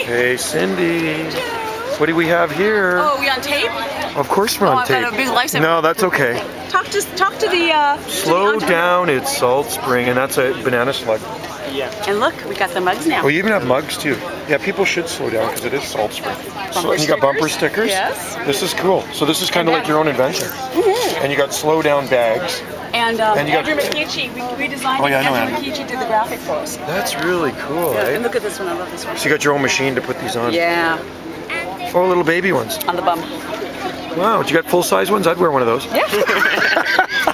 Hey, Cindy. What do we have here? Oh, are we on tape? Of course we're on I've got tape. a big lifesaver. No, that's okay. Talk to the. Slow down, it's Salt Spring, and that's a banana slug. And look, we got the mugs now. Oh, you even have mugs too. Yeah, people should slow down because it is Salt Spring. So, and you got bumper stickers. Yes. This is cool. So this is kind of like your own invention. And you got slow down bags. And you got- Andrew McKeechee, we designed Oh, yeah, I know Andrew Andrew. McKeechee did the graphic for us. That's really cool, Yeah, right? and look at this one, I love this one. So you got your own machine to put these on. Yeah, Oh, little baby ones. on the bum. Wow, did you got full-size ones? I'd wear one of those. Yeah.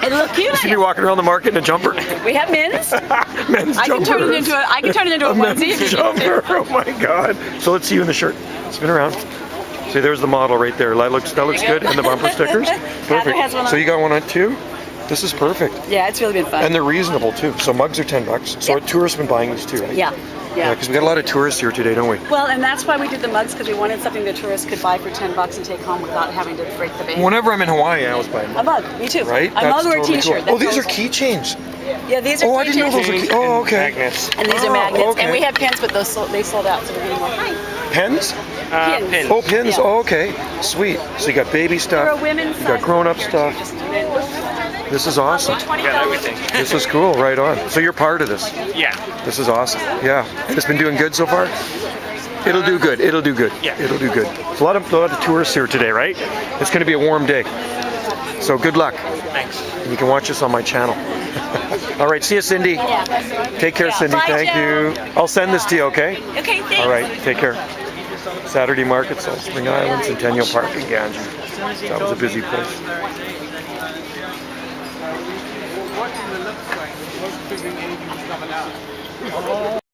It'll look cute. You'd be walking around the market in a jumper. We have men's. Men's I can turn it into a men's onesie. jumper. Oh my God! So let's see you in the shirt. Spin around. See, there's the model right there. That looks good, and the bumper stickers. Heather has one So on. you got one on too? This is perfect, Yeah, it's really been fun. and they're reasonable too. So mugs are $10. So Yep. tourists been buying these too, right? Yeah, yeah. Because we got a lot of tourists here today, don't we? Well, and that's why we did the mugs, because we wanted something that tourists could buy for $10 and take home without having to break the bank. Whenever I'm in Hawaii, I always buy them. A mug, me too. Right? A mug or a totally t-shirt. cool. Oh, That's these are always- keychains. Yeah, these are Oh, I didn't know those were keychains. Oh, okay. Magnets. And these are Oh, magnets. okay. And we have pins, but they sold out, so we're getting more. Pens? Pins. Oh, pins. Yeah. Oh, okay. Sweet. So you got baby For a stuff. women's You got size grown-up here, stuff. too, just- This is awesome. Got everything. This is cool. Right on. So you're part of this. Yeah. This is awesome. Yeah. And it's been doing good so far? It'll do good. It'll do good. Yeah. It'll do good. There's a lot of tourists here today, right? It's going to be a warm day. So good luck. Thanks. You can watch this on my channel. All right. See you, Cindy. Take care, Cindy. Bye, Thank Joe. you. I'll send this to you, okay? Okay, thanks. All right. Take care. Saturday market, Salt Spring Island, Centennial Park in Ganji. That was a busy place.